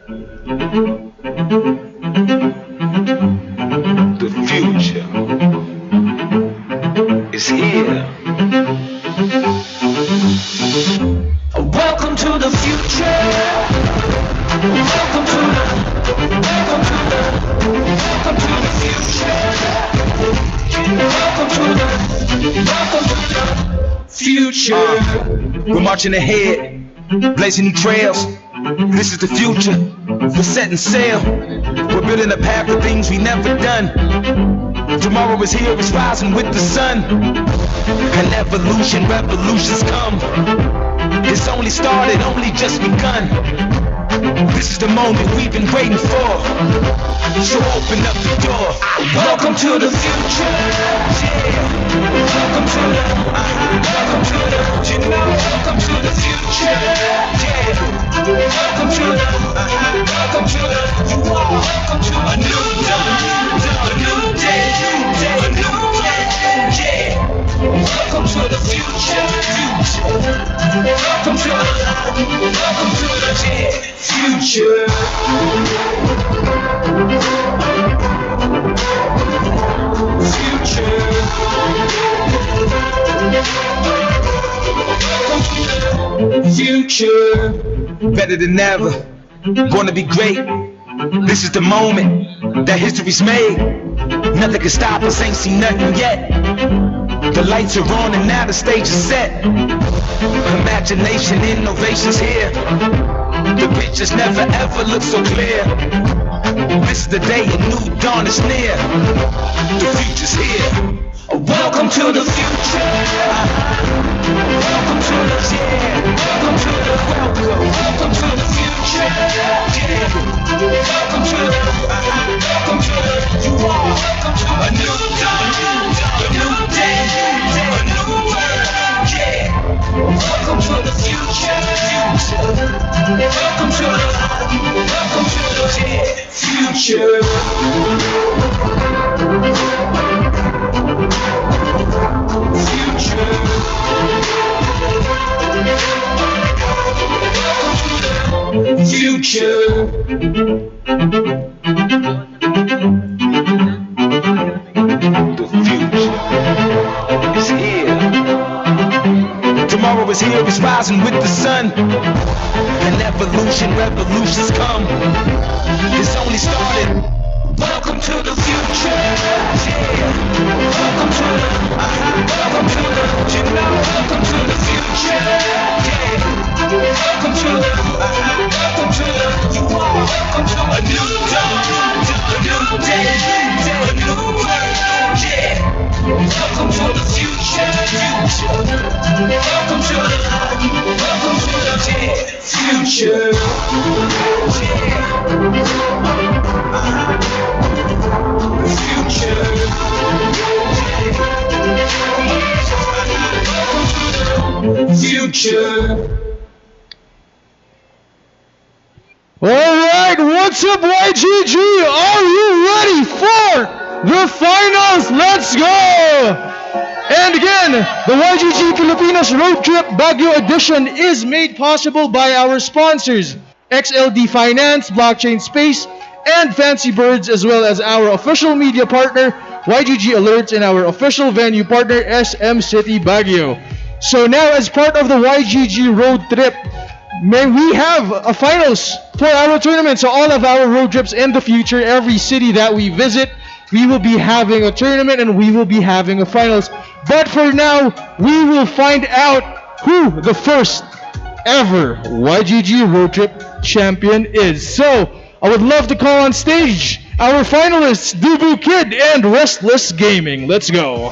The future is here. Welcome to the future. Welcome to the future. Welcome to the future. We're marching ahead, blazing new trails. This is the future. We're setting sail. We're building a path for things we never done. Tomorrow is here, it's rising with the sun. An evolution, revolutions come. It's only started, only just begun. This is the moment we've been waiting for. So open up the door. Welcome to the future. Yeah. Welcome to the, welcome to the, you know, welcome to the future. Yeah. Welcome to the, welcome to the, you are welcome to a new dawn, a new day, a new day. Yeah. Welcome to the future. Welcome to the, yeah, future. Future, better than ever, gonna be great. This is the moment that history's made. Nothing can stop us, ain't seen nothing yet. The lights are on and now the stage is set. Imagination, innovation's here. The pictures never ever look so clear. This is the day a new dawn is near. The future's here. Welcome to the future. Welcome to the, yeah. Welcome to the, welcome to the future. Yeah. Welcome to the, you are welcome to a new dawn, a new day, a new world. Yeah. Welcome to the future. Welcome to the, yeah, future. Future. The future is here. Tomorrow is here, it's rising with the sun. An evolution, revolutions come. It's only started. Welcome to the future. Yeah. Welcome to the, welcome to the, you know, welcome to the future. Yeah. Welcome to the, welcome to the, you are welcome to a new dawn, a new day, a new world. Yeah. Welcome to the future. Welcome to the, yeah, future. Yeah. Future. Alright, what's up YGG? Are you ready for the finals? Let's go! And again, the YGG Pilipinas Roadtrip Baguio edition is made possible by our sponsors, XLD Finance, BlockchainSpace, and Fancy Birds, as well as our official media partner, YGG Alerts, and our official venue partner, SM City Baguio. So now, as part of the YGG Roadtrip, may we have a finals for our tournament. So all of our road trips in the future, every city that we visit, we will be having a tournament and we will be having a finals. But for now, we will find out who the first ever YGG Roadtrip champion is. So I would love to call on stage our finalists, Dubu Kid and Restless Gaming. Let's go.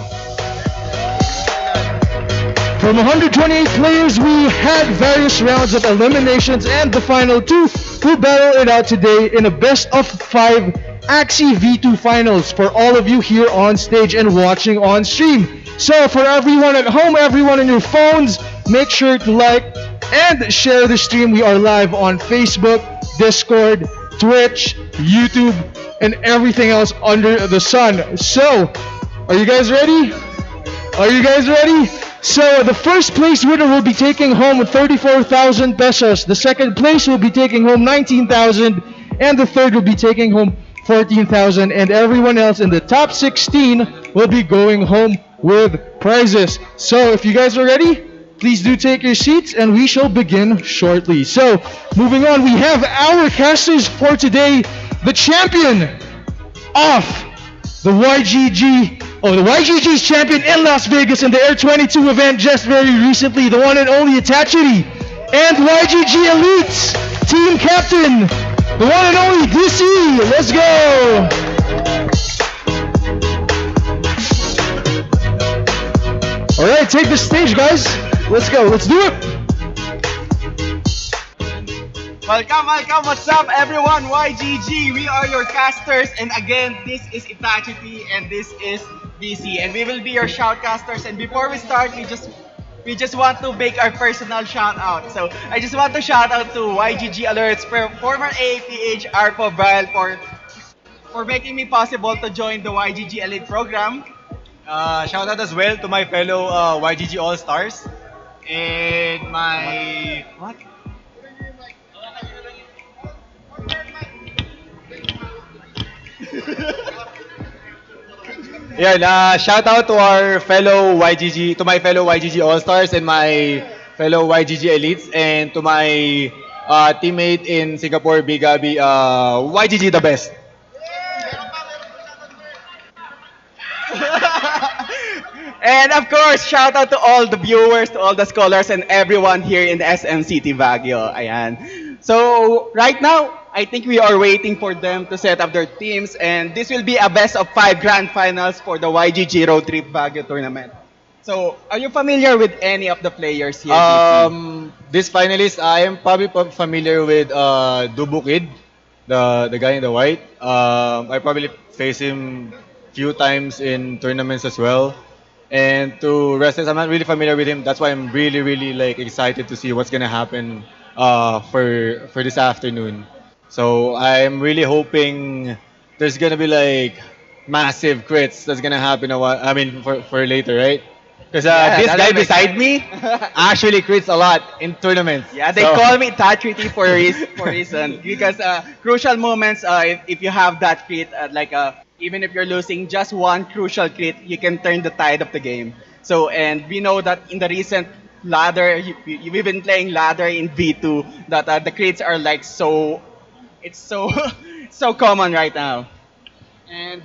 From 128 players, we had various rounds of eliminations and the final two who battle it out today in a best of 5 Axie V2 finals for all of you here on stage and watching on stream. So for everyone at home, everyone on your phones, make sure to like and share the stream. We are live on Facebook, Discord, Twitch, YouTube, and everything else under the sun. So, are you guys ready? Are you guys ready? So the first place winner will be taking home 34,000 pesos. The second place will be taking home 19,000, and the third will be taking home 14,000. And everyone else in the top 16 will be going home with prizes. So if you guys are ready, please do take your seats, and we shall begin shortly. So moving on, we have our casters for today. The champion of the YGG's champion in Las Vegas in the Air 22 event just very recently, the one and only Itachi, and YGG Elites team captain, the one and only DC. Let's go! Alright, take the stage, guys. Let's go, let's do it! Welcome, what's up everyone, YGG, we are your casters, and again, this is Itachi and this is DC, and we will be your shoutcasters. And before we start, we just want to make our personal shout out. So I just want to shout out to YGG Alerts, former AAPH Arpo Brian, for making me possible to join the YGG Elite program. Shout out as well to my fellow YGG All Stars and my yeah, shout out to our fellow YGG, to my fellow YGG All Stars and my fellow YGG Elites, and to my teammate in Singapore, Big Abby, YGG the best. And of course, shout out to all the viewers, to all the scholars, and everyone here in the SM City Baguio. Ayan. So right now, I think we are waiting for them to set up their teams, and this will be a best of 5 grand finals for the YGG Roadtrip Baguio tournament. So, are you familiar with any of the players here? DC? This finalist, I am probably familiar with Dubu Kid, the guy in the white. I probably faced him few times in tournaments as well. And to wrestlers, I'm not really familiar with him. That's why I'm really like excited to see what's gonna happen for this afternoon. So I'm really hoping there's gonna be like massive crits that's gonna happen for later, right? Because this guy beside me actually crits a lot in tournaments. Yeah, they call me Itachi for a reason. Because crucial moments, if you have that crit, even if you're losing just one crucial crit, you can turn the tide of the game. So, and we know that in the recent ladder, you've been playing ladder in V2, that the crits are like it's so common right now. And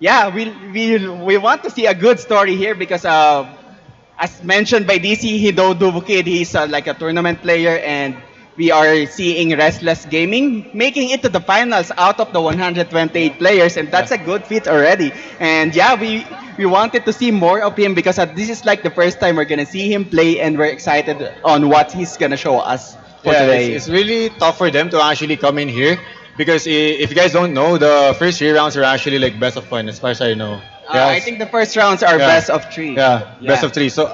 yeah, we want to see a good story here because as mentioned by DC, Hido Dubukid, he's like a tournament player, and we are seeing Restless Gaming making it to the finals out of the 128 players, and that's a good feat already. And yeah, we wanted to see more of him because this is like the first time we're gonna see him play, and we're excited on what he's gonna show us for today. It's really tough for them to actually come in here because if you guys don't know, the first 3 rounds are actually like best of 1 as far as I know. I think the first rounds are best of 3. Yeah, best of 3. So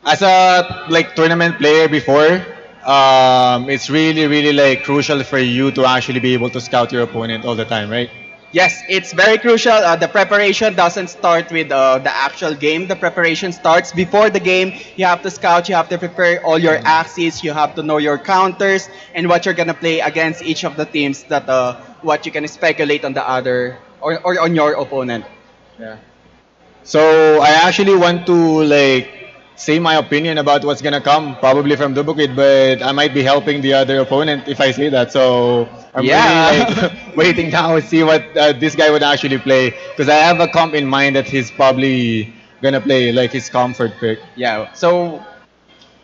as a like tournament player before, it's really like crucial for you to actually be able to scout your opponent all the time, right? Yes, it's very crucial. The preparation doesn't start with the actual game. The preparation starts before the game. You have to scout, you have to prepare all your axes, you have to know your counters and what you're gonna play against each of the teams, that what you can speculate on the other or on your opponent. Yeah. So I actually want to like say my opinion about what's gonna come, probably from Dubukid, but I might be helping the other opponent if I say that. So I'm really like waiting now to see what this guy would actually play, because I have a comp in mind that he's probably gonna play like his comfort pick. Yeah. So,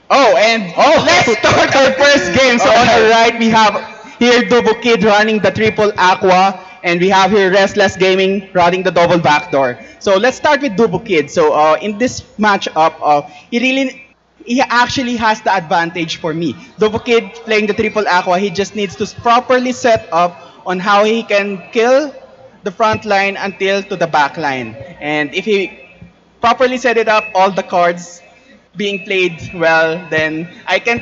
let's start our first game. So on the right we have here Dubukid running the triple aqua, and we have here Restless Gaming running the double backdoor. So let's start with Dubukid. So in this matchup, he actually has the advantage for me. Dubukid playing the triple aqua, he just needs to properly set up on how he can kill the front line until to the back line. And if he properly set it up, all the cards being played well, then I can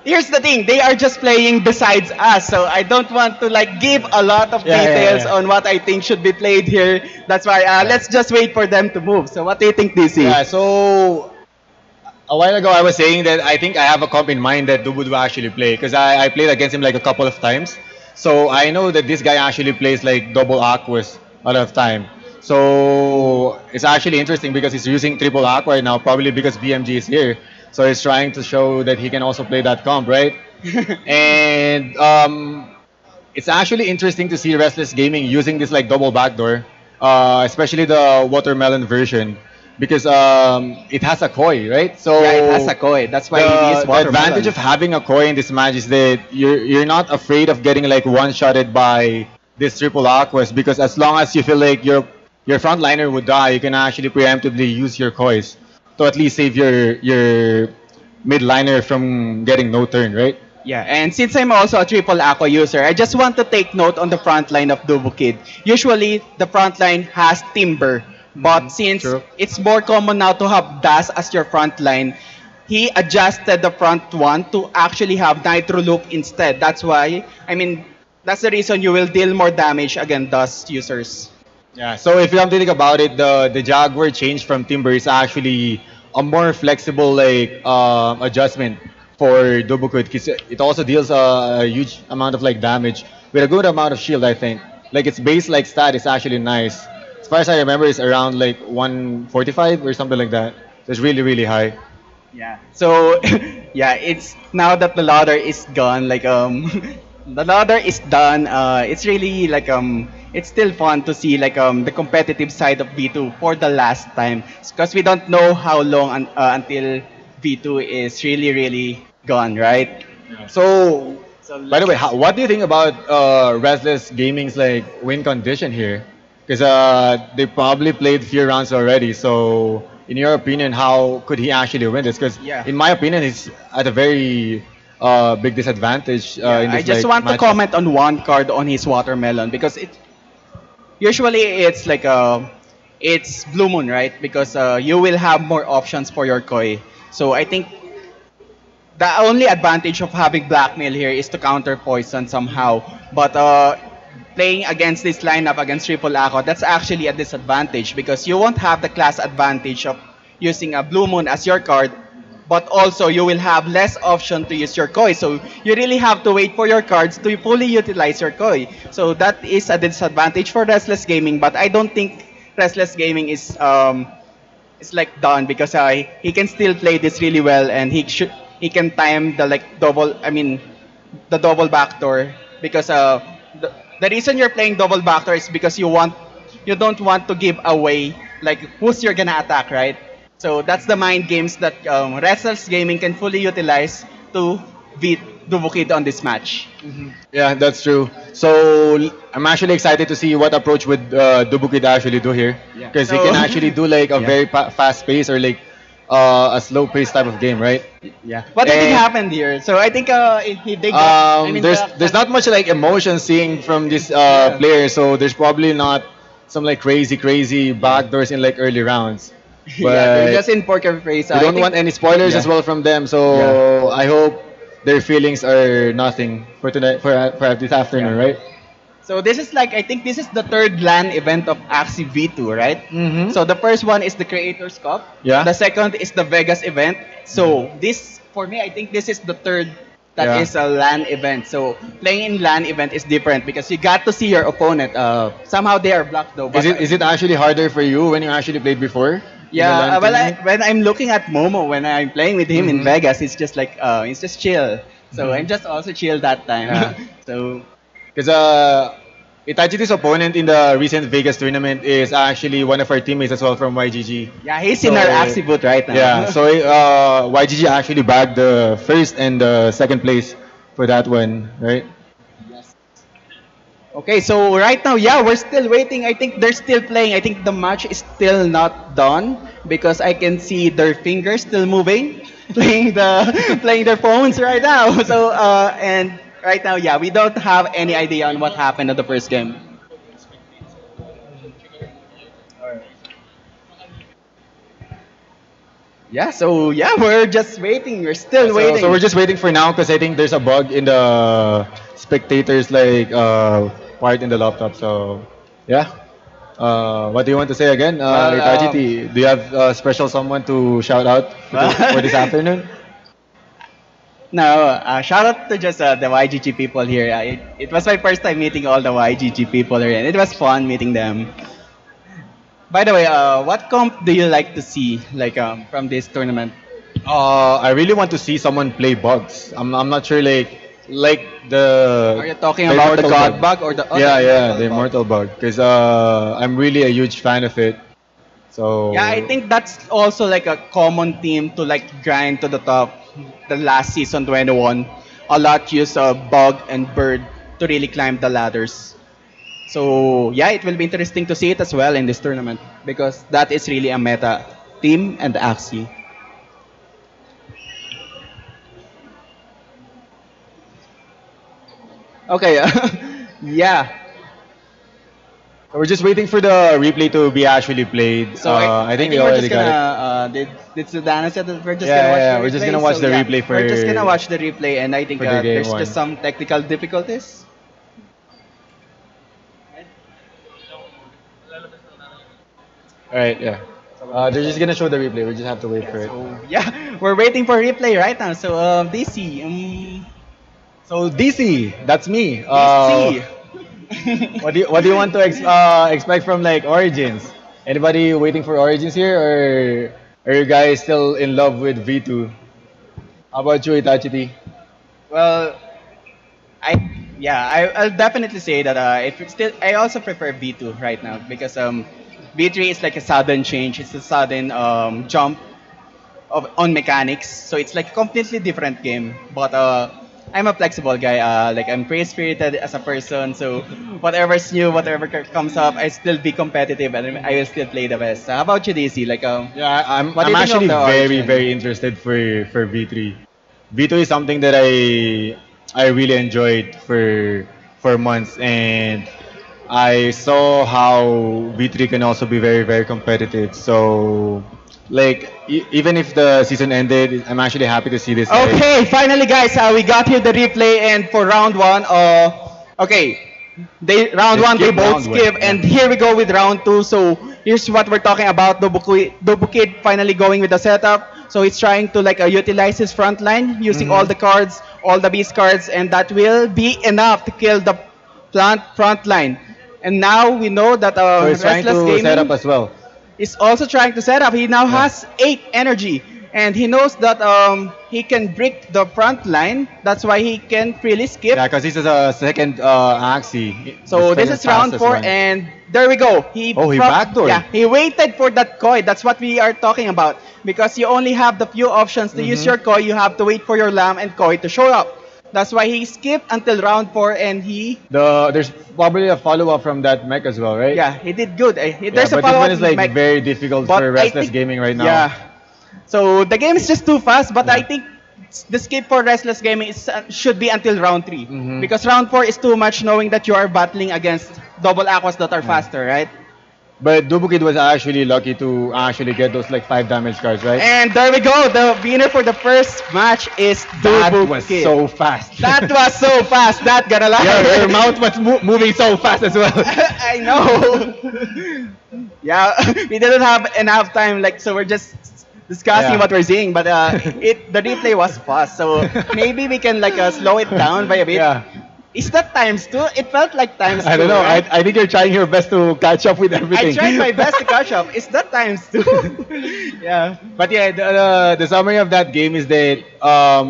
here's the thing, they are just playing besides us, so I don't want to like give a lot of details on what I think should be played here. That's why let's just wait for them to move. So what do you think, DC? Yeah, so a while ago I was saying that I think I have a comp in mind that Dubud will actually play because I played against him like a couple of times. So I know that this guy actually plays like double Aquas a lot of time. So it's actually interesting because he's using triple Aqua right now, probably because BMG is here. So he's trying to show that he can also play that comp, right? And it's actually interesting to see Restless Gaming using this like double backdoor, especially the watermelon version, because it has a koi, right? So Yeah, it has a koi. That's why it is the watermelon. advantage of having a koi in this match is that you're not afraid of getting like one shotted by this triple aquas because as long as you feel like your front liner would die, you can actually preemptively use your kois to at least save your mid liner from getting no turn, right? Yeah, and since I'm also a triple aqua user, I just want to take note on the front line of Dubu Kid. Usually, the front line has Timber, but since True. it's more common now to have Das as your front line, he adjusted the front one to actually have Nitro Loop instead. That's why, I mean, that's the reason you will deal more damage against Das users. Yeah, so if you have to think about it, the Jaguar change from Timber is actually a more flexible like adjustment for Dubukut because it also deals a huge amount of like damage with a good amount of shield. I think like its base like stat is actually nice. As far as I remember, it's around like 145 or something like that. So it's really high. Yeah. So yeah, it's now that the ladder is gone, like the ladder is done. It's really like it's still fun to see like the competitive side of V2 for the last time because we don't know how long until V2 is really gone, right? So, So by the way, let's- what do you think about Restless Gaming's like win condition here? Because they probably played few rounds already. So, in your opinion, how could he actually win this? Because Yeah. in my opinion, he's at a very big disadvantage. In this, I just like, want to matchup. comment on one card on his watermelon because it usually it's like it's Blue Moon, right? Because you will have more options for your koi. So I think the only advantage of having blackmail here is to counter poison somehow. But playing against this lineup against triple aqua, that's actually a disadvantage because you won't have the class advantage of using a Blue Moon as your card. But also you will have less option to use your koi. So you really have to wait for your cards to fully utilize your koi. So that is a disadvantage for Restless Gaming. But I don't think Restless Gaming is it's like done because he can still play this really well and he can time the like double the double backdoor because the reason you're playing double backdoor is because you don't want to give away like who's you're gonna attack, right? So that's the mind games that Restless Gaming can fully utilize to beat Dubukid on this match. Yeah, that's true. So I'm actually excited to see what approach would Dubukid actually do here, Yeah. because he So- can actually do like a Yeah. very fast pace or like a slow pace type of game, right? Yeah. What do you think And- happened here? So I think he did. I mean, there's not much like emotion seeing from this player, so there's probably not some like crazy backdoors in like early rounds. But yeah, they're just in poker face. we I don't think- want any spoilers Yeah. as well from them, so I hope their feelings are nothing for tonight for this afternoon, Yeah. right? So this is like I think this is the third LAN event of Axie V2, right? Mhm. So the first one is the Creators Cup. Yeah. The second is the Vegas event. So this for me I think this is the third that is Yeah. a LAN event. So playing in LAN event is different because you got to see your opponent. Somehow they are blocked though. But, Is it actually harder for you when you actually played before? Yeah, In the LAN well, tournament? when I'm looking at Momo, when I'm playing with him in Mhm. Vegas, it's just like, it's just chill. So I'm just also chill that time. Yeah. So, Because Itachi's opponent in the recent Vegas tournament is actually one of our teammates as well from YGG. yeah, he's in our So- Axie booth right now. Yeah, so YGG actually bagged the first and the second place for that one, right? Okay, so right now, yeah, we're still waiting. I think they're still playing. I think the match is still not done because I can see their fingers still moving, playing their phones right now. So and right now, yeah, we don't have any idea on what happened at the first game. Yeah, so yeah, we're just waiting. We're still So, waiting. so we're just waiting for now because I think there's a bug in the spectators like part in the laptop. So yeah. What do you want to say again, Well, Itachi? Do you have special someone to shout out for this afternoon? no, shout out to just the YGG people here. It was my first time meeting all the YGG people here, and it was fun meeting them. By the way, what comp do you like to see, like from this tournament? I really want to see someone play bugs. I'm not sure like Are you talking about the immortal God bug or the other Yeah, yeah, the immortal bug? immortal bug. Because I'm really a huge fan of it. So Yeah, I think that's also like a common theme to like grind to the top. The last season 21, a lot use bug and bird to really climb the ladders. So yeah, it will be interesting to see it as well in this tournament because that is really a meta team and Axie. Okay, yeah. we're just waiting for the replay to be actually played. So I think we we're already just gonna. got it. Did Sudana said that we're just Yeah, gonna watch yeah, the we're replay? just gonna watch So, the yeah, replay we're just gonna for watch the replay, and I think for the game there's one. just some technical difficulties. All right, yeah. They're just gonna show the replay. We just have to wait for it. So yeah, we're waiting for replay right now. So DC, So DC, that's me. DC. What do you want to expect from like Origins? Anybody waiting for Origins here, or are you guys still in love with V2? How about you, Itachi? Well, I'll definitely say that if it's still I also prefer B2 right now because B3 is like a sudden change. It's a sudden jump on mechanics. So it's like a completely different game. But I'm a flexible guy. Like I'm free spirited as a person. So whatever's new, whatever comes up, I still be competitive and I will still play the best. How about you, DC? Like Yeah, what do I'm you think of actually the very Origin? very interested for V3. V2 is something that I really enjoyed for months, and I saw how V3 can also be very very competitive. So like even if the season ended, I'm actually happy to see this. Okay, finally, guys, we got here the replay, and for round one, okay, round They one they skipped both round one, skip, yeah. and here we go with round two. So here's what we're talking about. Dobukid finally going with the setup. So he's trying to like utilize his front line using all the cards, all the beast cards, and that will be enough to kill the front line. And now we know that So he's trying Restless to set up Gaming as well. is also trying to set up. He now has 8 energy. And he knows that he can break the front line. That's why he can freely skip. Yeah, because this is a second Axie. So The this second is round fastest 4, one. and there we go. He backdoored. Yeah, he waited for that koi. That's what we are talking about. Because you only have the few options to use your koi. You have to wait for your lamb and koi to show up. That's why he skipped until round 4, and There's probably a follow up from that mech as well, right? he did good. Yeah, There's a but this follow-up one is like mech, very difficult but for I Restless think- Gaming right now. Yeah. So the game is just too fast, but I think the skip for Restless Gaming should be until round 3. Because round 4 is too much knowing that you are battling against double aquas that are faster, right? But Dubukid was actually lucky to actually get those like 5 damage cards, right? And there we go. The winner for the first match is That Dubu was Kid. so fast. That was so fast. Not gonna lie. your mouth was moving so fast as well. I know. Yeah, we didn't have enough time. Like, so we're just discussing Yeah. what we're seeing. But the replay was fast. So maybe we can like slow it down by a bit. Yeah. Is that times 2? It felt like times 2. I don't know. Right? I think you're trying your best to catch up with everything. I tried my best to catch up. Is that times 2? Yeah. But yeah, the summary of that game is that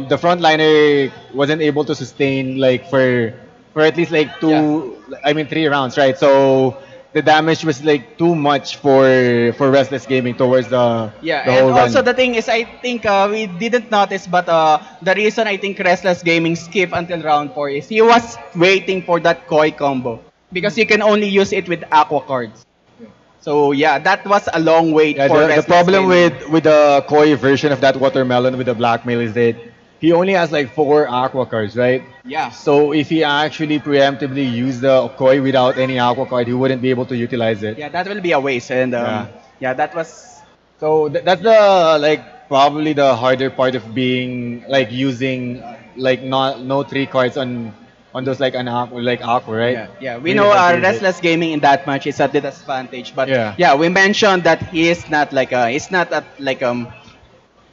the frontliner wasn't able to sustain like for at least like 3 rounds, right? So the damage was like too much for Restless Gaming towards the Yeah, the and whole also run. the thing is, I think we didn't notice, but the reason I think Restless Gaming skipped until round 4 is he was waiting for that koi combo. Because you can only use it with aqua cards. So yeah, that was a long wait Yeah, for the Restless problem Gaming. with the koi version of that watermelon with the blackmail is that he only has like 4 aqua cards, right? Yeah. So if he actually preemptively used the koi without any aqua card, he wouldn't be able to utilize it. Yeah, that will be a waste. And Yeah. yeah, that was... So that's the like probably the harder part of being like using like not no three cards on those like an like aqua, right? Yeah, we Really know hard to use it. restless gaming in that match is a disadvantage, but Yeah. yeah, we mentioned that he is not like he's not at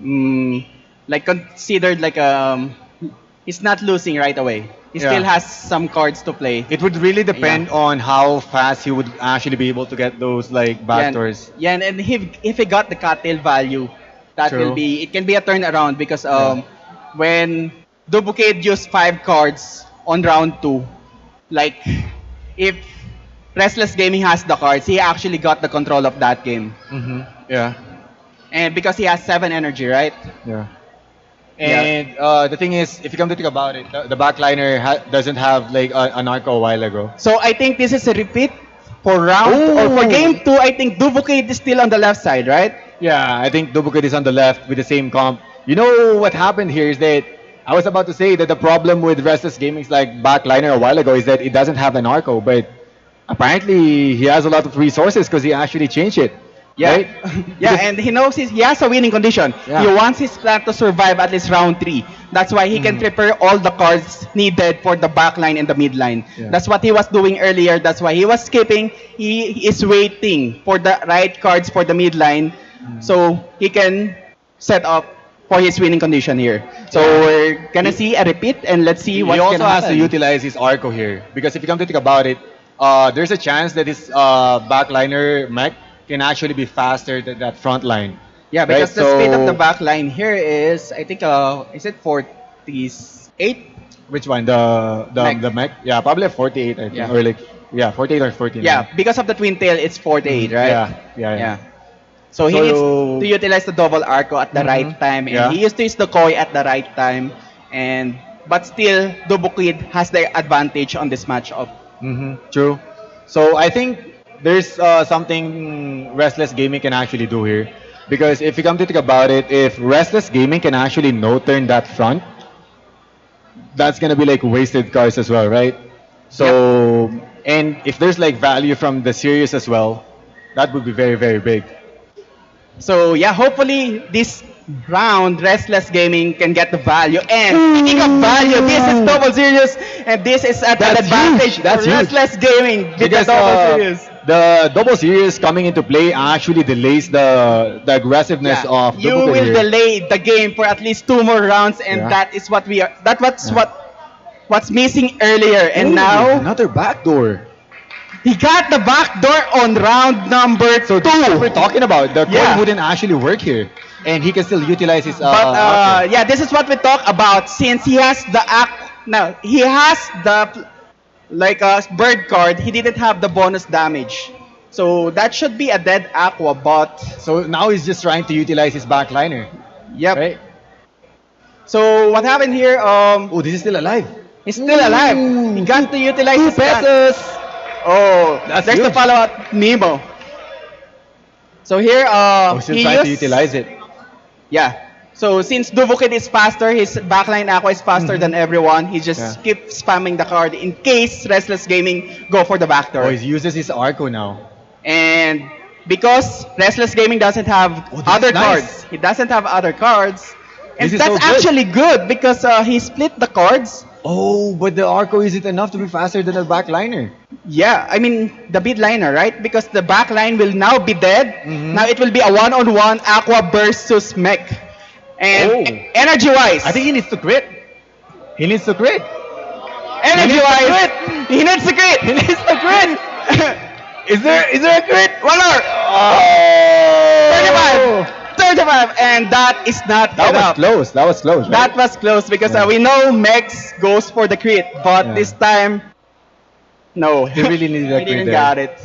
mm, like considered like he's not losing right away. He Yeah. still has some cards to play. It would really depend on how fast he would actually be able to get those like backdoors. Yeah, and if he got the cattail value, that True. will be it can be a turnaround because Yeah. when Duplicate used 5 cards on round 2, like if Restless Gaming has the cards, he actually got the control of that game. Yeah. And because he has 7 energy, right? Yeah. Yeah. And the thing is, if you come to think about it, the backliner doesn't have like a narco a while ago. So I think this is a repeat for round or for game 2. I think Duplicate is still on the left side, right? Yeah, I think Duplicate is on the left with the same comp. You know what happened here is that I was about to say that the problem with Restless Gaming's like backliner a while ago is that it doesn't have an Arco, but apparently he has a lot of resources because he actually changed it. Yeah, Right? yeah, Because- and he knows he has a winning condition. Yeah. He wants his plan to survive at least round 3. That's why he can prepare all the cards needed for the back line and the mid line. Yeah. That's what he was doing earlier. That's why he was skipping. He is waiting for the right cards for the mid line, so he can set up for his winning condition here. So we're gonna see a repeat, and let's see what's He also gonna has to happen. utilize his Arco here because if you come to think about it, there's a chance that his backliner mech can actually be faster than that front line. Yeah, because Right, the speed of so- the back line here is, I think, is it 48? Which one? The Mech. the mech? Yeah, probably 48 I think. Yeah. Or like 48 or 49. Yeah, because of the twin tail, it's 48, right? Yeah. So he So- needs to utilize the double arco at the right time, and Yeah. he used to use the koi at the right time, but still, Dubukid has the advantage on this matchup. True. So I think there's something Restless Gaming can actually do here. Because if you come to think about it, if Restless Gaming can actually no-turn that front, that's gonna be like wasted cards as well, right? So, and if there's like value from the series as well, that would be very, very big. So yeah, hopefully this round, Restless Gaming can get the value. And speaking of value, this is double serious, and this is at an That's advantage huge. That's for huge. Restless Gaming with the Because double serious. the double series coming into play actually delays the aggressiveness Yeah, of you Duplicate will here. delay the game for at least 2 more rounds, and Yeah. that is what we are. What's missing earlier, and Ooh, now another backdoor. he got the back door on round number 2. That's what we're talking about. The Yeah. core wouldn't actually work here, and he can still utilize his. But Arco. yeah, this is what we talk about. Since he has the he has the bird card. He didn't have the bonus damage, so that should be a dead aqua. But So now he's just trying to utilize his backliner, yep. right? So what happened here? Oh, this is still alive. He's still alive. He got to utilize his gun. Pesos. Oh, That's there's the huge. follow-up Nemo. So here, Oh, still he trying to used- utilize it. Yeah. So since Duvukid is faster, his backline aqua is faster than everyone. He just Yeah. keeps spamming the card in case Restless Gaming go for the backdoor. Oh, he uses his Arco now. And because Restless Gaming doesn't have Oh, this other is nice. cards, he doesn't have other cards. And This is that's so good. actually good because he split the cards. Oh, but the Arco isn't enough to be faster than the backliner. Yeah, I mean the mid liner, right? Because the back line will now be dead. Now it will be a one-on-one Aqua versus Mech. And Oh. energy-wise, I think he needs to crit. He needs to crit. energy-wise, he needs to crit. He needs to crit. Is there a crit? One more. Oh! 35, and that is not That was enough. close. That was close. Right? That was close because Yeah. we know Mex goes for the crit, but Yeah. this time, no. He really needed that He crit didn't there. got it.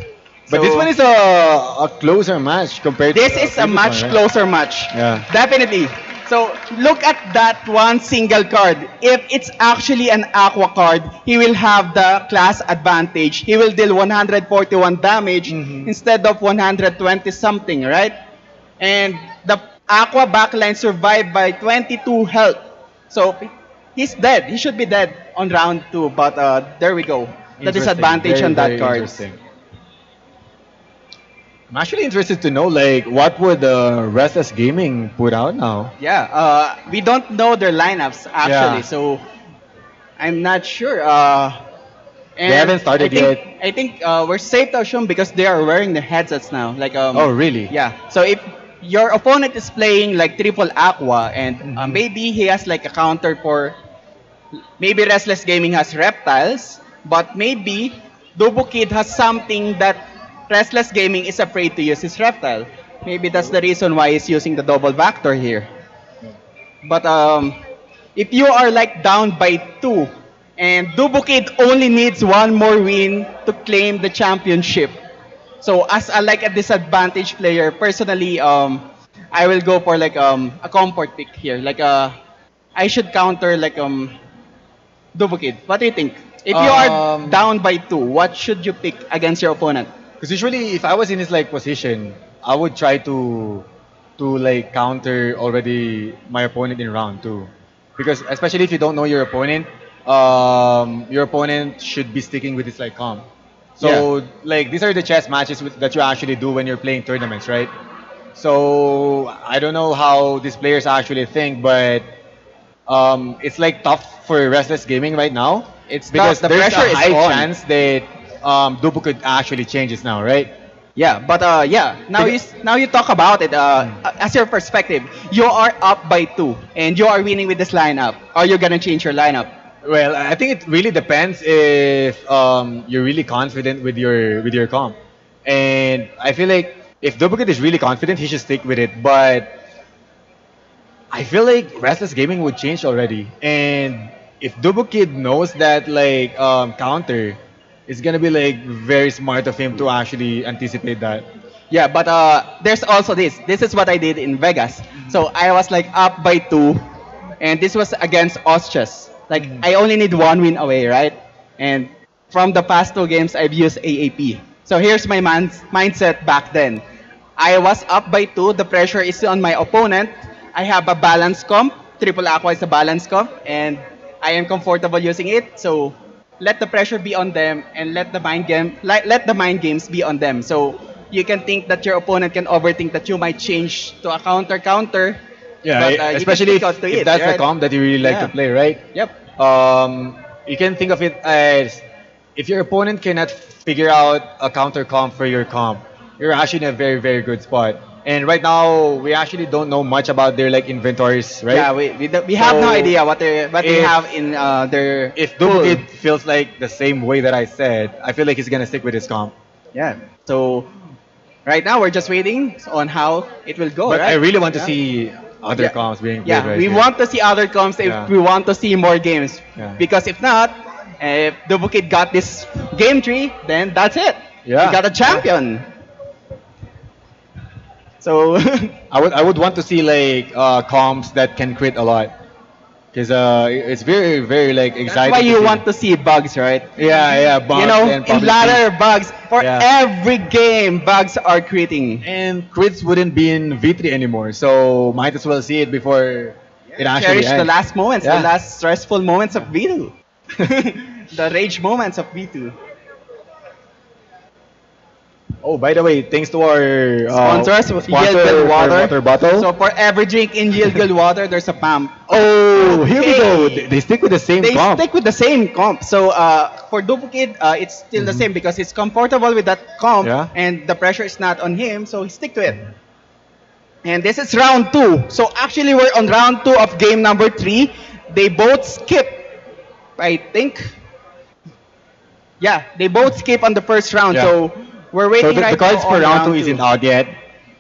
But So, this one is a closer match compared this to the is a previous much one, right? closer match. Yeah. Definitely. So look at that one single card. If it's actually an aqua card, he will have the class advantage. He will deal 141 damage instead of 120 something, right? And the aqua backline survived by 22 health. So he's dead. He should be dead on round 2, but there we go. The Interesting. disadvantage Very, on that very card. interesting. I'm actually interested to know, like, what would Restless Gaming put out now? Yeah, we don't know their lineups actually, Yeah. so I'm not sure. They haven't started yet. I think we're safe to assume because they are wearing the headsets now. Like Oh, really? yeah. So if your opponent is playing like triple aqua and maybe he has like a counter for maybe Restless Gaming has reptiles, but maybe Dubu Kid has something that Restless Gaming is afraid to use his reptile. Maybe that's the reason why he's using the double vector here. But if you are like down by 2 and Dubu Kid only needs one more win to claim the championship. So as a disadvantaged player, personally I will go for like a comfort pick here. Like I should counter like Dubu Kid. What do you think? If you are down by 2, what should you pick against your opponent? Because usually, if I was in his like position, I would try to like counter already my opponent in round 2. Because especially if you don't know your opponent should be sticking with his like comp. So like these are the chess matches that you actually do when you're playing tournaments, right? So I don't know how these players actually think, but it's like tough for Restless Gaming right now. It's because tough. The there's pressure a is high on. chance that Dubu could actually change this now, right? Yeah, but yeah. Now you talk about it. As your perspective, you are up by 2 and you are winning with this lineup. Are you gonna change your lineup? Well, I think it really depends if you're really confident with your comp, and I feel like if Duplicate is really confident, he should stick with it. But I feel like Restless Gaming would change already, and if Duplicate knows that like counter, it's gonna be like very smart of him to actually anticipate that. Yeah, but there's also this. This is what I did in Vegas. So I was like up by 2, and this was against Austrias. Like I only need one win away, right? And from the past 2 games, I've used AAP. So here's my mindset back then. I was up by 2. The pressure is on my opponent. I have a balance comp. Triple Aqua is a balance comp, and I am comfortable using it. So let the pressure be on them, and let the mind games be on them. So you can think that your opponent can overthink that you might change to a counter. Yeah, but, you can especially stick out to if it, that's right? the comp that you really like to play, right? Yep. You can think of it as if your opponent cannot figure out a counter comp for your comp, you're actually in a very, very good spot. And right now, we actually don't know much about their like inventories, right? Yeah, we have no So, idea what they if- have in their If pool. Duplicate feels like the same way that I said, I feel like he's gonna stick with his comp. Yeah. So right now we're just waiting on how it will go. But right? I really want to Yeah. see other Yeah. comps being played Yeah, right we here. want to see other comps if Yeah. we want to see more games. Yeah. Because if not, if Duplicate got this game tree, then that's it. Yeah. We got a champion. So I would want to see like comps that can crit a lot, because it's very, very like that's exciting. why you see. want to see bugs, right? Yeah, bugs You know, and in public ladder bugs, for Yeah. every game, bugs are critting. and crits wouldn't be in V3 anymore, so might as well see it before it actually Cherish the ends. last moments, Yeah. the last stressful moments of V2. The rage moments of V2. Oh, by the way, thanks to our Sponsors with sponsor Yield Guild for water bottle. So for every drink in Yield Guild water, there's a pump. oh, here we go. Okay. They stick with the same They comp. stick with the same comp. So for Duplicate, it's still the same because he's comfortable with that comp, Yeah. and the pressure is not on him, so he stick to it. And this is round 2. So actually, we're on round 2 of game number 3. They both skip, I think. Yeah, they both skip on the first round. Yeah. So we're So waiting the right cards now for on round 2 2. isn't out yet.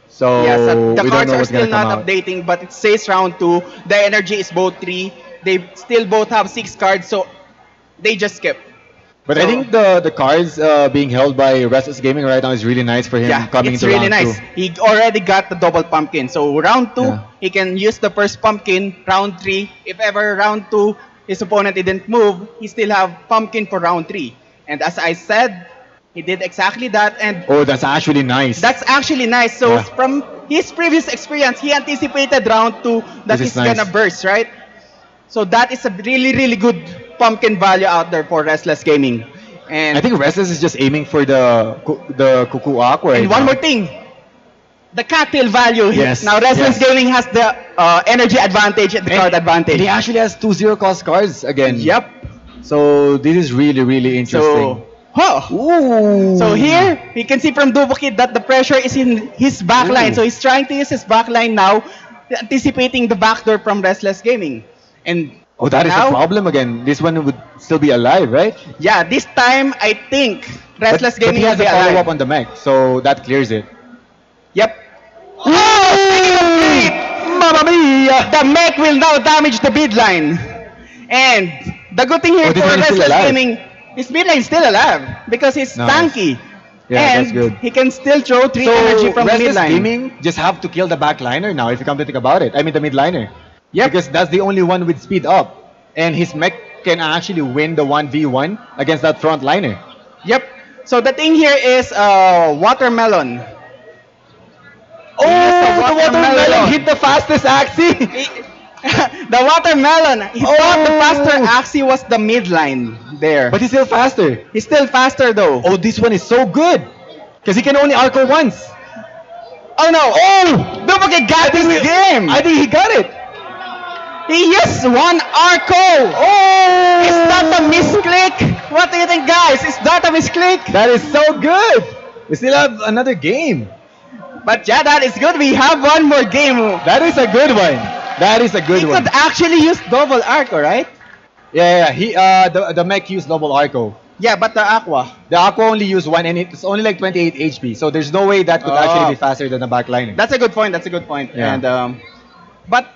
So Yes, the we don't cards know are what's still gonna come not out. updating, but it says round 2. The energy is both 3. They still both have 6 cards, so they just skip. But So- I think the cards being held by Restless Gaming right now is really nice for him Yeah, coming it's into really round nice. 2. He already got the double pumpkin. So round 2, Yeah. he can use the first pumpkin. Round 3, if ever round 2, his opponent didn't move, he still have pumpkin for round 3. And as I said, he did exactly that, and Oh, that's actually nice. that's actually nice. So Yeah. from his previous experience, he anticipated round 2 that This is he's nice. gonna burst, right? So that is a really, really good pumpkin value out there for Restless Gaming. And, I think Restless is just aiming for the Cuckoo Aqua. and right one now. more thing, the cocktail value. Yes, Now Restless yes. Gaming has the energy advantage and the card advantage. He actually has 2-0 cost cards again. Yep. So this is really, really interesting. So here we can see from Dubokid that the pressure is in his backline. So he's trying to use his backline now, anticipating the backdoor from Restless Gaming. And Oh, that is now, a problem again. This one would still be alive, right? Yeah, this time I think Restless but Gaming he has will a be alive. follow-up on the mech, so that clears it. Yep. Mamma mia! The mech will now damage the midline. And the good thing here Oh, this for one is still Restless alive. Gaming, his midline is still alive because he's Nice. tanky. Yeah, and that's good. he can still throw 3 So energy from the Restless midline. Gaming just have to kill the backliner now if you come to think about it. I mean the midliner. Yep. Because that's the only one with speed up. And his mech can actually win the 1v1 against that frontliner. Yep. So the thing here is watermelon. Oh, the watermelon. watermelon hit the fastest Axie. The watermelon. He thought the faster Axie was the midline there. But he's still faster. He's still faster though. Oh, this one is so good. Because he can only arco once. Oh no! Oh! Duplicate got this game! I think he got it. He used one arco! Oh! Is that a misclick? What do you think, guys? Is that a misclick? That is so good. We still have another game. But yeah, that is good. We have one more game. That is a good one. That is a good He one. could actually use double arco, right? Yeah. He the mech used double arco. Yeah, but the aqua. The aqua only used one, and it's only like 28 HP. So there's no way that could actually be faster than the backliner. That's a good point. That's a good point. Yeah. And but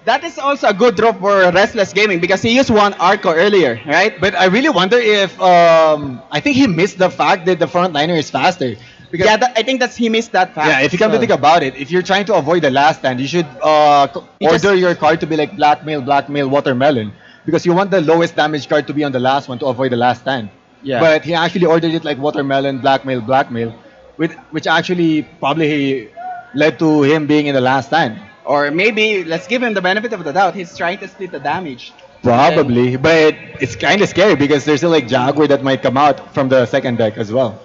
that is also a good drop for Restless Gaming because he used one arco earlier, right? But I really wonder if I think he missed the fact that the frontliner is faster. Because Yeah, I think he missed that fact. yeah, if you come to think about it, if you're trying to avoid the last stand, you should order your card to be like blackmail, watermelon, because you want the lowest damage card to be on the last one to avoid the last stand. Yeah. But he actually ordered it like watermelon, blackmail, which actually probably led to him being in the last stand. Or maybe let's give him the benefit of the doubt. He's trying to split the damage. Probably, but it's kind of scary because there's still like Jaguar that might come out from the second deck as well.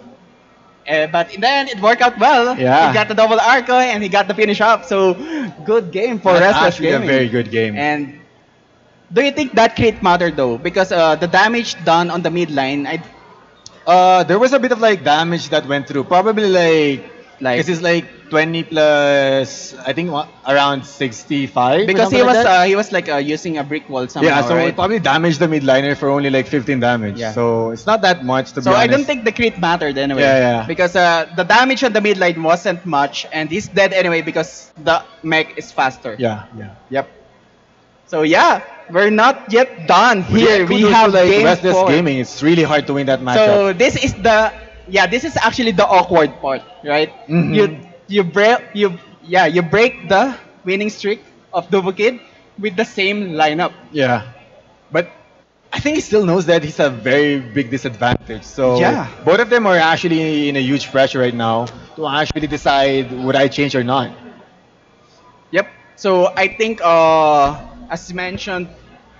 But in the end, it worked out well. Yeah. He got the double arco and he got the finish up. So good game for That's Restless actually Gaming. a very good game. And do you think that crit mattered though? Because the damage done on the midline, There was a bit of like damage that went through. Probably like this is like 20 plus I think around 65. or because something like that. he was like using a brick wall somehow, Yeah, so right? it probably damaged the midliner for only like 15 damage. Yeah. So it's not that much to So be I honest. don't think the crit mattered anyway. Yeah. Because the damage on the midline wasn't much, and he's dead anyway because the mech is faster. Yeah. Yep. So yeah, we're not yet done here. We Kudos have to, like game Restless 4. Gaming. It's really hard to win that matchup. So this is actually the awkward part, right? Mhm. You break the winning streak of Dubokid with the same lineup. Yeah. But I think he still knows that he's a very big disadvantage. So Yeah. both of them are actually in a huge pressure right now to actually decide would I change or not. Yep. So I think as mentioned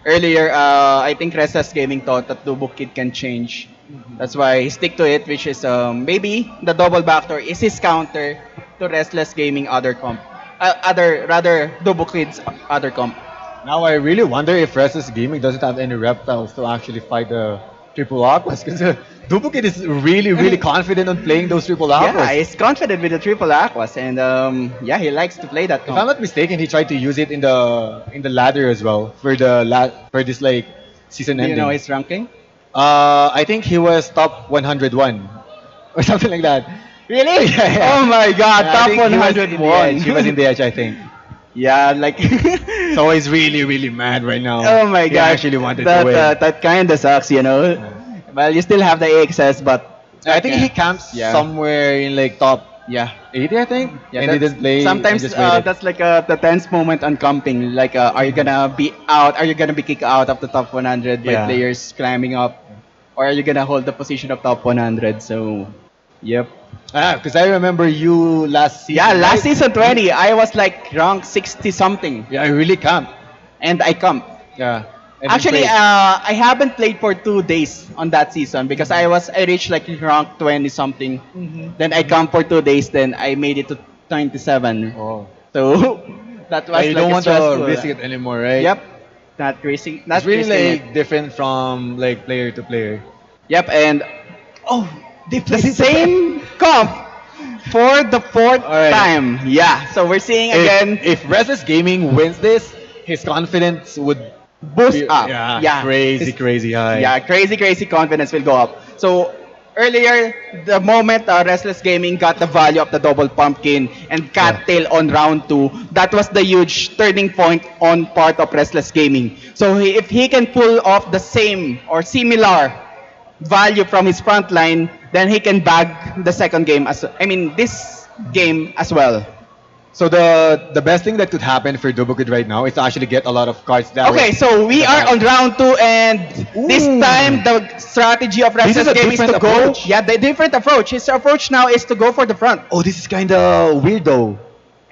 earlier, I think Restless Gaming thought that Dubokid can change. That's why he stick to it, which is maybe the double backdoor is his counter to Restless Gaming other comp. Rather Dubokid's other comp. Now I really wonder if Restless Gaming doesn't have any reptiles to actually fight the triple aquas because Duplicate is really confident on playing those triple aquas. Yeah, he's confident with the triple aquas, and yeah, he likes to play that If I'm comp. not mistaken, he tried to use it in the ladder as well for for this like season Do you ending. know his ranking? I think he was top 101 or something like that. Really? Yeah. Oh my God, Yeah, I top think he was in the 101. edge. He was in the edge, I think. Yeah, like. So he's really mad right now. Oh my He God, actually wanted that, to win. that kind of sucks, you know. Well, you still have the AXS, but I think yeah. he camps Yeah. somewhere in like top yeah. 80, I think. Yeah, and he that's- didn't play. Sometimes and just waited. that's like the tense moment on camping. Like, are you gonna be out? Are you gonna be kicked out of the top 100 by Yeah. players climbing up, or are you gonna hold the position of top 100? So, yep. Because I remember you last season. Yeah, last right? season 20, I was like rank 60 something, Yeah, I really camped. and I camped. Yeah. And Actually, he played. I haven't played for 2 days on that season because I reached like rank 20 something. Then I camped for 2 days. Then I made it to 27. Oh. So that was You like don't a want stressful. to risk it anymore, right? Yep. Not racing. Not It's really risking like different from like player to player. Yep, and oh, the same comp for the fourth Alright. time. Yeah, so we're seeing again If Restless Gaming wins this, his confidence would boost be up. yeah, crazy, His- crazy high. Yeah, crazy confidence will go up. So earlier, the moment Restless Gaming got the value of the double pumpkin and cattail on round 2, that was the huge turning point on part of Restless Gaming. So if he can pull off the same or similar value from his front line, then he can bag the second game this game as well. So the best thing that could happen for Dubukid right now is to actually get a lot of cards down. Okay, so we are on round 2, and this Ooh. time the strategy of This is Restless a Game is to different go. approach. Yeah, the different approach. His approach now is to go for the front, Oh, this is kind of weird though.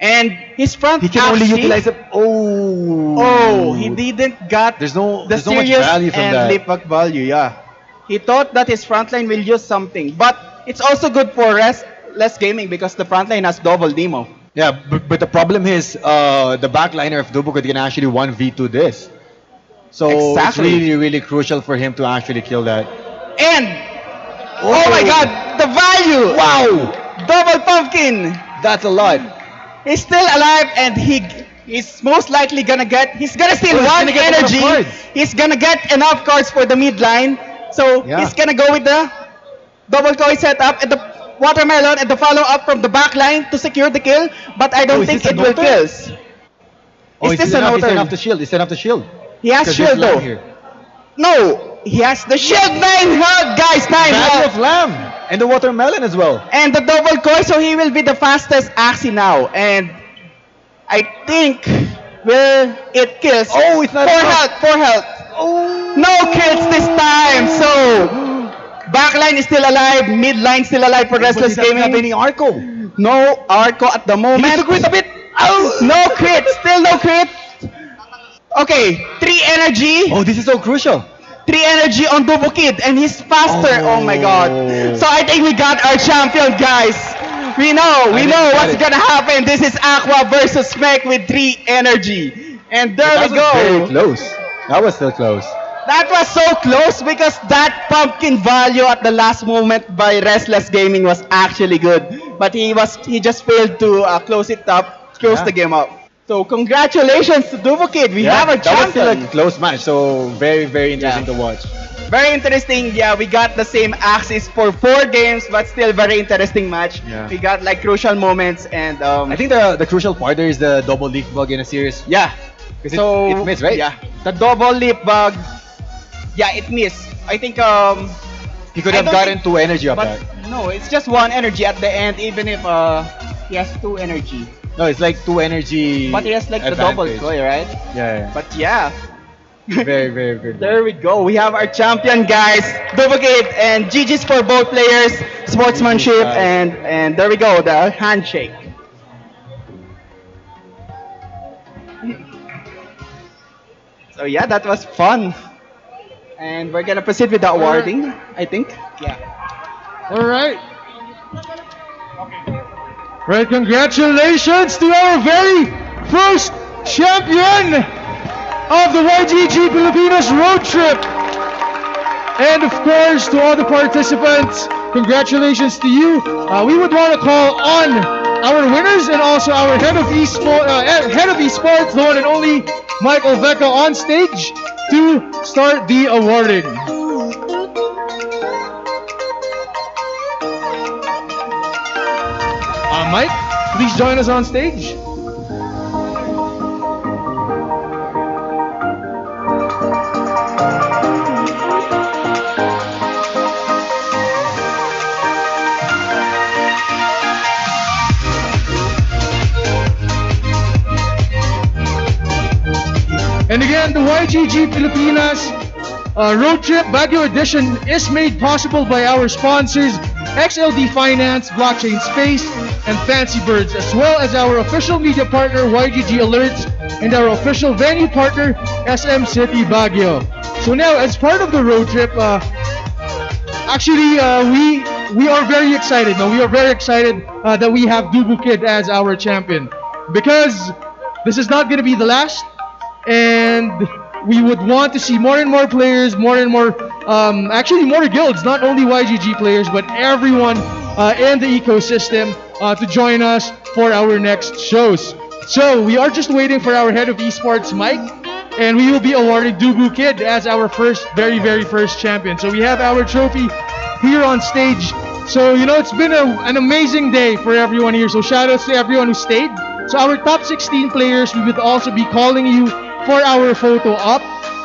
and his front. He can only Axie- utilize it. Oh. Oh, he didn't got There's no the there's not much serious value from and that. leap back value. Yeah, he thought that his front line will use something, but it's also good for Restless Gaming because the front line has double demo. Yeah, but the problem is the backliner of Dubukid can actually 1v2 this. So Exactly. it's really crucial for him to actually kill that. And oh my God, the value! Wow! Double pumpkin. That's a lot. He's still alive, and he's most likely gonna get. He's gonna steal Oh, he's one gonna get enough energy. cards. He's gonna get enough cards for the mid line. So Yeah. he's gonna go with the double koi setup and the watermelon and the follow up from the back line to secure the kill. But I don't is think this a it will no-turn? kills. Oh, Is this a enough, no-turn? enough to shield. It's enough to shield. He has 'Cause shield there's lamb though. here. No, he has the shield 9 health, guys. 9 Value health. of lamb and the watermelon as well. And the double koi, so he will be the fastest Axie now. And I think it kills. Oh, it's not 4 enough. health, 4 health. Oh. No kills this time. So backline is still alive, midline still alive for Restless But he doesn't have Gaming. any Arco. No Arco at the He moment. needs to quit a bit. Oh. No crit, still no crit. Okay, 3 energy. Oh, this is so crucial. 3 energy on Dubo Kid, and he's faster. Oh my God. So I think we got our champion, guys. We know think we what's got it. gonna happen. This is Aqua versus Mech with 3 energy. And there That we was very go. close. That was still close. That was so close because that pumpkin value at the last moment by Restless Gaming was actually good. But he just failed to close it up, close Yeah. the game up. So congratulations to Duvo Kid. We have a that was still champion. a close match. So very interesting Yeah. to watch. Very interesting. Yeah, we got the same axis for 4 games, but still very interesting match. Yeah. We got like crucial moments and I think the crucial part there is the double leaf bug in a series. yeah. 'Cause So it missed, right? Yeah, the double leap bug. Yeah, it missed. I think He could I have don't gotten think- 2 energy up but that. no, it's just 1 energy at the end, even if he has 2 energy. No, it's like 2 energy. But he has like the double advantage. koi, right? Yeah. But yeah. Very good. There we go. We have our champion, guys. Duplicate and GG's for both players. Sportsmanship GG's, and there we go. The handshake. So yeah, that was fun. And we're gonna proceed with the awarding, I think. Yeah. All right. Right, congratulations to our very first champion of the YGG Pilipinas Roadtrip. And of course, to all the participants, congratulations to you. We would want to call on our winners and also our head of esports, the one and only Michael Vecca, on stage to start the awarding. Mike, please join us on stage. And again, the YGG Pilipinas Roadtrip Baguio Edition is made possible by our sponsors XLD Finance, BlockchainSpace, and Fancy Birds, as well as our official media partner YGG Alerts and our official venue partner SM City Baguio. So now, as part of the road trip, actually we we are very excited. No, we are very excited that we have Dubu Kid as our champion, because this is not going to be the last, and we would want to see more and more players, more and more, actually more guilds, not only YGG players, but everyone in the ecosystem to join us for our next shows. So we are just waiting for our head of esports, Mike, and we will be awarding Dubu Kid as our very first champion. So we have our trophy here on stage. So, you know, it's been an amazing day for everyone here. So shout outs to everyone who stayed. So our top 16 players, we would also be calling you for our photo op,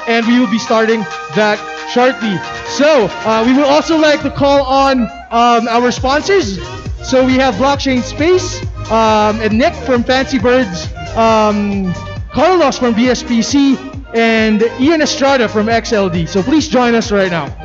and we will be starting that shortly. So we would also like to call on our sponsors. So we have BlockchainSpace, and Nick from Fancy Birds, Carlos from BSPC, and Ian Estrada from XLD. So please join us right now.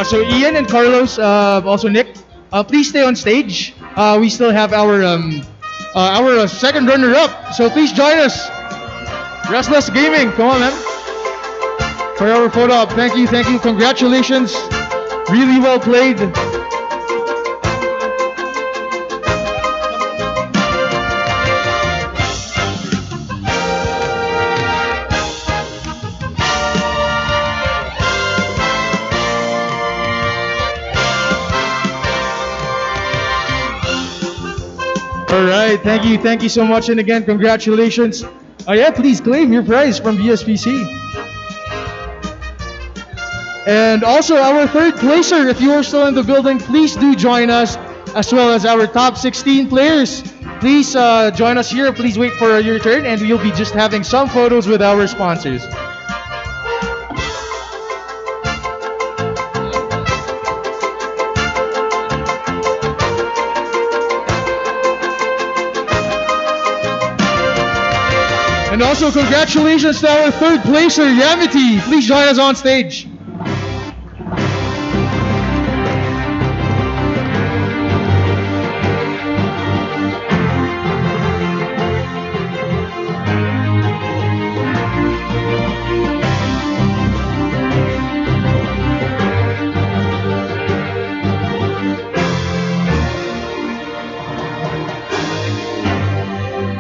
So Ian and Carlos, also Nick, please stay on stage. We still have our second runner-up, so please join us. Restless Gaming, come on, man, for our photo op. Thank you, congratulations, really well played. Alright, thank you so much, and again, congratulations. Yeah, please claim your prize from BSPC. And also our third placer, if you are still in the building, please do join us, as well as our top 16 players. Please join us here, please wait for your turn, and we'll be just having some photos with our sponsors. And also congratulations to our third placer, Yamity. Please join us on stage.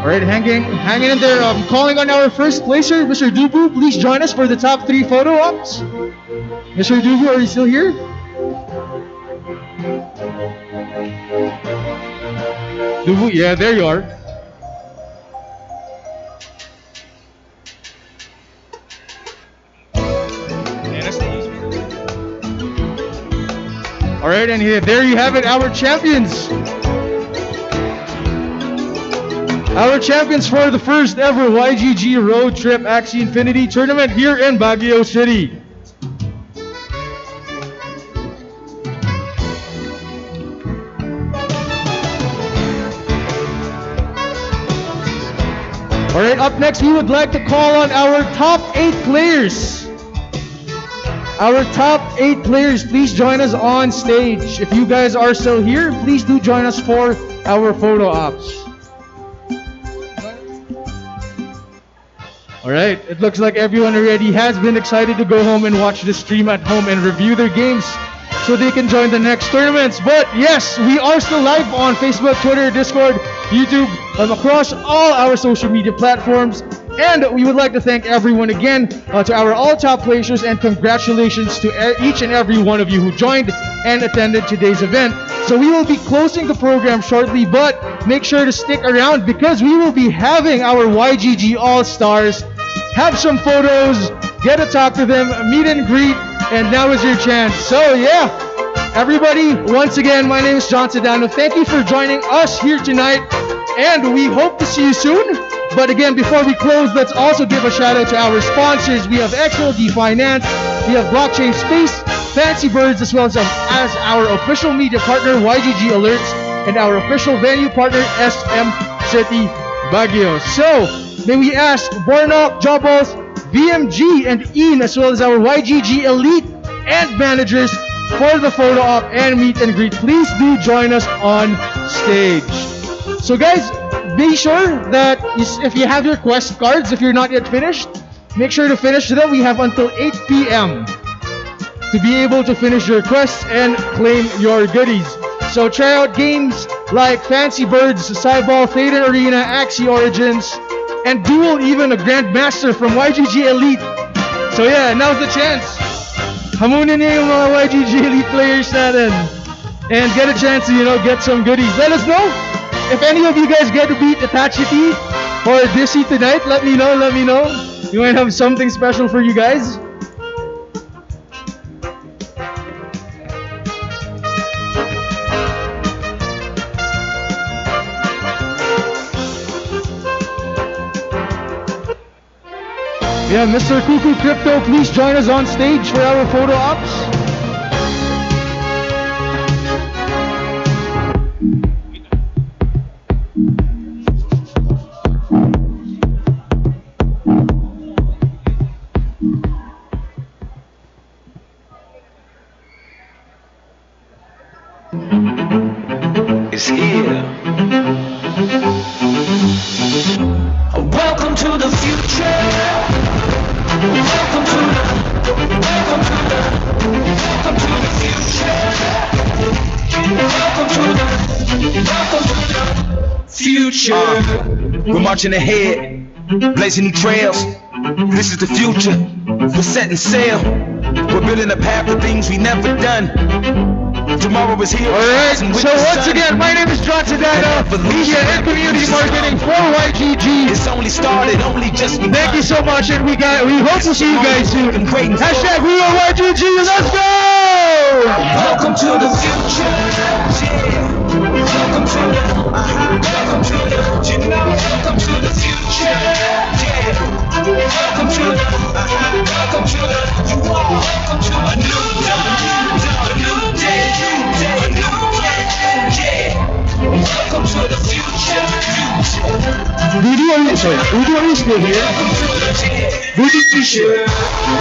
Alright, hanging in there. Calling on our first placer, Mr. Dubu. Please join us for the top 3 photo ops. Mr. Dubu, are you still here? Dubu, yeah, there you are. Alright, and here, there you have it, our champions. Our champions for the first ever YGG Roadtrip Axie Infinity Tournament here in Baguio City. Alright, up next we would like to call on our top 8 players. Our top 8 players, please join us on stage. If you guys are still here, please do join us for our photo ops. Alright, it looks like everyone already has been excited to go home and watch the stream at home and review their games so they can join the next tournaments. But yes, we are still live on Facebook, Twitter, Discord, YouTube, across all our social media platforms. And we would like to thank everyone again to our all top players, and congratulations to each and every one of you who joined and attended today's event. So we will be closing the program shortly, but make sure to stick around because we will be having our YGG All-Stars, have some photos, get to talk to them, meet and greet, and now is your chance. So yeah, everybody, once again, my name is John Sedano. Thank you for joining us here tonight, and we hope to see you soon. But again, before we close, let's also give a shout out to our sponsors. We have XLD Finance, we have BlockchainSpace, Fancy Birds, as well as our official media partner YGG Alerts, and our official venue partner SM City Baguio. So, may we ask Bornok, Jobos, BMG, and Ian, as well as our YGG Elite and managers for the photo op and meet and greet. Please do join us on stage. So guys, be sure that if you have your quest cards, if you're not yet finished, make sure to finish them. We have until 8 p.m. to be able to finish your quests and claim your goodies. So try out games like Fancy Birds, Cyball, Faden Arena, Axie Origins, and Duel, even a Grandmaster from YGG Elite. So yeah, now's the chance. Hamunin niyo yung mga YGG Elite players natin and get a chance to, get some goodies. Let us know if any of you guys get to beat Itachi or Dizzy tonight. Let me know. We might have something special for you guys. Yeah, Mr. Cuckoo Crypto, please join us on stage for our photo ops. Is here. Welcome to the future. Welcome to the future. Welcome to the future. We're marching ahead, blazing new trails. This is the future. We're setting sail. We're building a path to things we never done. Tomorrow is here. Alright, so once again, my name is John Sedano, Media and Community Marketing for YGG. It's only started, only just begun. Thank you so much, and we hope to see you guys soon. Hashtag we are YGG, let's go! Welcome to the future. Welcome to the welcome to the future. Welcome to the you are welcome to a new dawn, a new day, a new day. Welcome to the future. Rudy, are you still here? Welcome to the future.